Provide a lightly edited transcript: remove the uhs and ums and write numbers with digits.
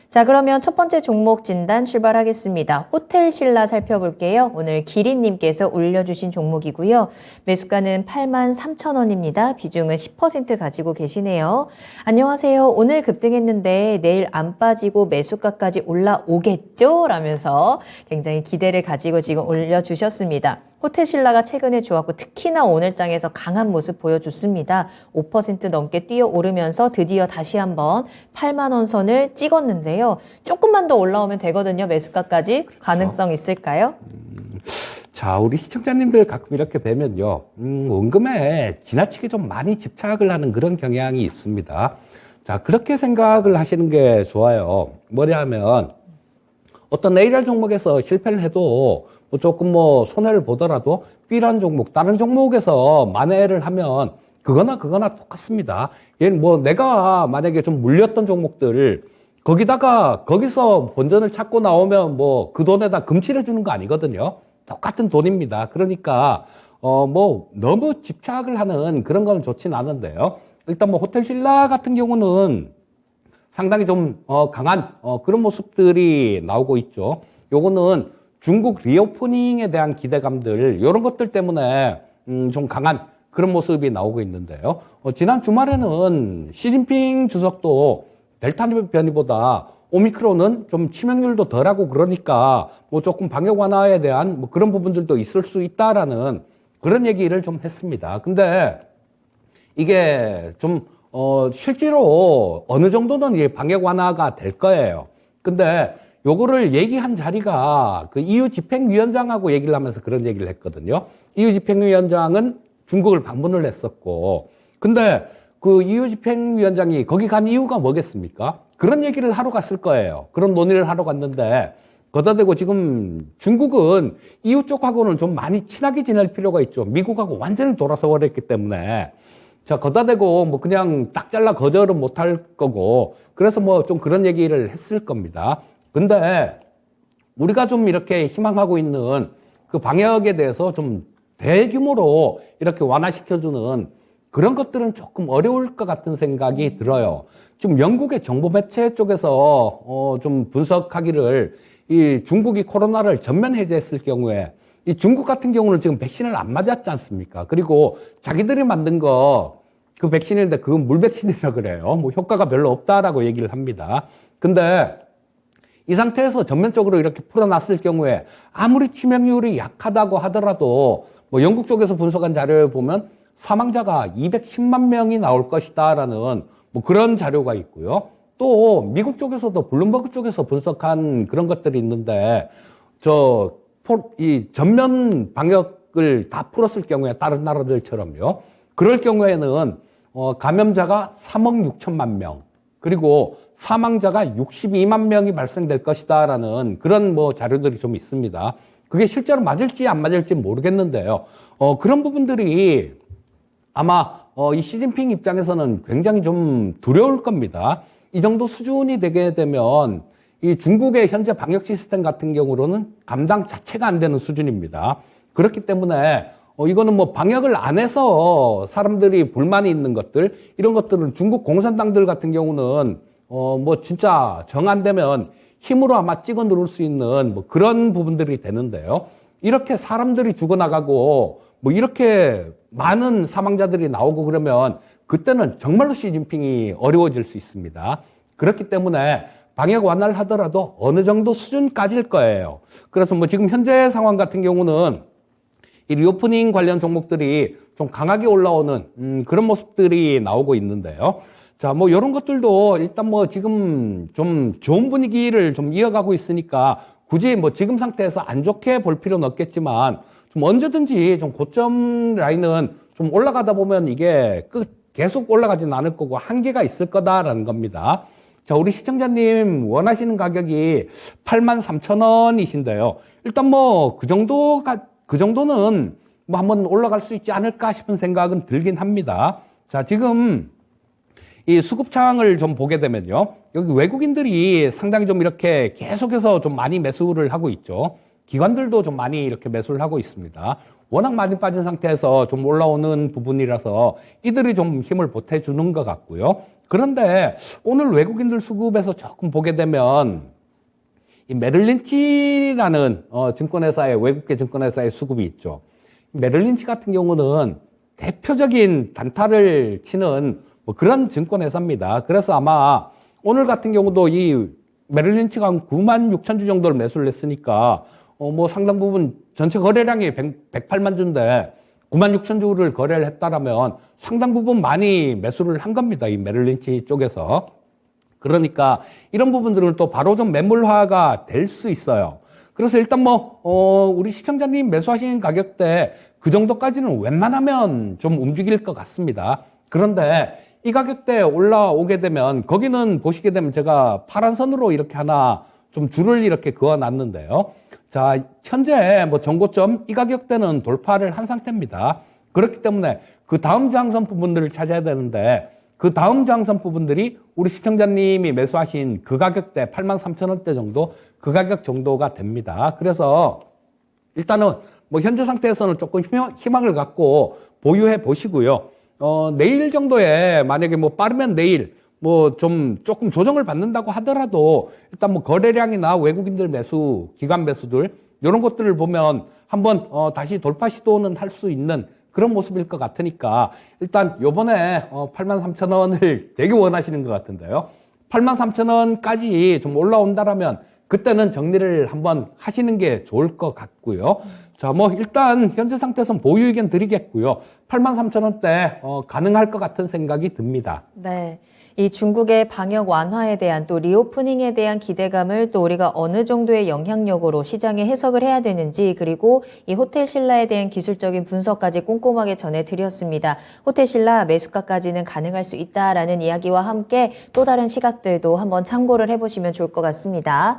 자, 그러면 첫 번째 종목 진단 출발하겠습니다. 호텔 신라 살펴볼게요. 오늘 기린님께서 올려주신 종목이고요. 매수가는 83,000원입니다. 비중은 10% 가지고 계시네요. 안녕하세요. 오늘 급등했는데 내일 안 빠지고 매수가까지 올라오겠죠? 라면서 굉장히 기대를 가지고 지금 올려주셨습니다. 호텔 신라가 최근에 좋았고 특히나 오늘장에서 강한 모습 보여줬습니다. 5% 넘게 뛰어오르면서 드디어 다시 한번 8만 원 선을 찍었는데요. 조금만 더 올라오면 되거든요. 매수가까지. 그렇죠. 가능성 있을까요? 자, 우리 시청자님들 가끔 이렇게 뵈면요. 원금에 지나치게 좀 많이 집착을 하는 그런 경향이 있습니다. 자, 그렇게 생각을 하시는 게 좋아요. 뭐냐면 어떤 AR 종목에서 실패를 해도 조금 손해를 보더라도 B라는 종목, 다른 종목에서 만회를 하면 그거나 똑같습니다. 얘는 내가 만약에 좀 물렸던 종목들 거기서 본전을 찾고 나오면 그 돈에다 금칠해 주는 거 아니거든요. 똑같은 돈입니다. 그러니까 너무 집착을 하는 그런 건 좋진 않은데요. 일단 호텔 신라 같은 경우는 상당히 좀 강한 그런 모습들이 나오고 있죠. 요거는 중국 리오프닝에 대한 기대감들 이런 것들 때문에 좀 강한 그런 모습이 나오고 있는데요. 지난 주말에는 시진핑 주석도 델타 변이보다 오미크론은 좀 치명률도 덜하고 그러니까 조금 방역 완화에 대한 그런 부분들도 있을 수 있다라는 그런 얘기를 좀 했습니다. 근데 이게 좀 실제로 어느 정도는 방역 완화가 될 거예요. 근데 요거를 얘기한 자리가 그 EU 집행위원장하고 얘기를 하면서 그런 얘기를 했거든요. EU 집행위원장은 중국을 방문을 했었고, 근데 그 EU 집행위원장이 거기 간 이유가 뭐겠습니까? 그런 얘기를 하러 갔을 거예요. 그런 논의를 하러 갔는데, 거기다 대고 지금 중국은 EU 쪽하고는 좀 많이 친하게 지낼 필요가 있죠. 미국하고 완전히 돌아서 버렸기 때문에. 자, 거기다 대고 그냥 딱 잘라 거절은 못 할 거고, 그래서 좀 그런 얘기를 했을 겁니다. 근데 우리가 좀 이렇게 희망하고 있는 그 방역에 대해서 좀 대규모로 이렇게 완화시켜주는 그런 것들은 조금 어려울 것 같은 생각이 들어요. 지금 영국의 정보 매체 쪽에서 좀 분석하기를 이 중국이 코로나를 전면 해제했을 경우에 이 중국 같은 경우는 지금 백신을 안 맞았지 않습니까? 그리고 자기들이 만든 그 백신인데 그건 물백신이라 그래요. 효과가 별로 없다라고 얘기를 합니다. 근데 이 상태에서 전면적으로 이렇게 풀어놨을 경우에 아무리 치명률이 약하다고 하더라도 영국 쪽에서 분석한 자료에 보면 사망자가 210만 명이 나올 것이다라는 그런 자료가 있고요. 또 미국 쪽에서도 블룸버그 쪽에서 분석한 그런 것들이 있는데 이 전면 방역을 다 풀었을 경우에 다른 나라들처럼요. 그럴 경우에는 감염자가 3억 6천만 명 그리고 사망자가 62만 명이 발생될 것이다라는 그런 자료들이 좀 있습니다. 그게 실제로 맞을지 안 맞을지 모르겠는데요. 그런 부분들이 아마 이 시진핑 입장에서는 굉장히 좀 두려울 겁니다. 이 정도 수준이 되게 되면 이 중국의 현재 방역 시스템 같은 경우로는 감당 자체가 안 되는 수준입니다. 그렇기 때문에 이거는 방역을 안 해서 사람들이 불만이 있는 것들, 이런 것들은 중국 공산당들 같은 경우는 진짜 정 안 되면 힘으로 아마 찍어 누를 수 있는 그런 부분들이 되는데요. 이렇게 사람들이 죽어나가고 이렇게 많은 사망자들이 나오고 그러면 그때는 정말로 시진핑이 어려워질 수 있습니다. 그렇기 때문에 방역 완화를 하더라도 어느 정도 수준까지일 거예요. 그래서 지금 현재 상황 같은 경우는 이 리오프닝 관련 종목들이 좀 강하게 올라오는 그런 모습들이 나오고 있는데요. 자, 이런 것들도 일단 지금 좀 좋은 분위기를 좀 이어가고 있으니까 굳이 지금 상태에서 안 좋게 볼 필요는 없겠지만 좀 언제든지 좀 고점 라인은 좀 올라가다 보면 이게 계속 올라가지는 않을 거고 한계가 있을 거다라는 겁니다. 자, 우리 시청자님 원하시는 가격이 83,000원이신데요. 일단 그 정도는 한번 올라갈 수 있지 않을까 싶은 생각은 들긴 합니다. 자, 지금 이 수급창을 좀 보게 되면요. 여기 외국인들이 상당히 좀 이렇게 계속해서 좀 많이 매수를 하고 있죠. 기관들도 좀 많이 이렇게 매수를 하고 있습니다. 워낙 많이 빠진 상태에서 좀 올라오는 부분이라서 이들이 좀 힘을 보태주는 것 같고요. 그런데 오늘 외국인들 수급에서 조금 보게 되면 이 메릴린치라는 증권회사의 외국계 증권회사의 수급이 있죠. 메릴린치 같은 경우는 대표적인 단타를 치는 뭐 그런 증권회사입니다. 그래서 아마 오늘 같은 경우도 이 메릴린치가 한 9만 6천 주 정도를 매수를 했으니까 뭐 상당 부분 전체 거래량이 108만 주인데 9만 6천 주를 거래를 했다라면 상당 부분 많이 매수를 한 겁니다. 이 메릴린치 쪽에서. 그러니까 이런 부분들은 또 바로 좀 매물화가 될 수 있어요. 그래서 일단 우리 시청자님 매수하신 가격대 그 정도까지는 웬만하면 좀 움직일 것 같습니다. 그런데 이 가격대에 올라오게 되면 거기는 보시게 되면 제가 파란 선으로 이렇게 하나 좀 줄을 이렇게 그어 놨는데요. 자, 현재 전고점 이 가격대는 돌파를 한 상태입니다. 그렇기 때문에 그 다음 저항선 부분들을 찾아야 되는데 그 다음 저항선 부분들이 우리 시청자님이 매수하신 그 가격대 83,000원대 정도 그 가격 정도가 됩니다. 그래서 일단은 현재 상태에서는 조금 희망을 갖고 보유해 보시고요. 내일 정도에 만약에 빠르면 내일 조금 조정을 받는다고 하더라도 일단 거래량이나 외국인들 매수, 기관 매수들 이런 것들을 보면 한번 다시 돌파 시도는 할 수 있는 그런 모습일 것 같으니까 일단 요번에 83,000원을 되게 원하시는 것 같은데요. 83,000원까지 좀 올라온다라면 그때는 정리를 한번 하시는 게 좋을 것 같고요. 자, 일단 현재 상태에서는 보유 의견 드리겠고요. 83,000원대 가능할 것 같은 생각이 듭니다. 네. 이 중국의 방역 완화에 대한 또 리오프닝에 대한 기대감을 또 우리가 어느 정도의 영향력으로 시장에 해석을 해야 되는지 그리고 이 호텔신라에 대한 기술적인 분석까지 꼼꼼하게 전해드렸습니다. 호텔신라 매수가까지는 가능할 수 있다라는 이야기와 함께 또 다른 시각들도 한번 참고를 해보시면 좋을 것 같습니다.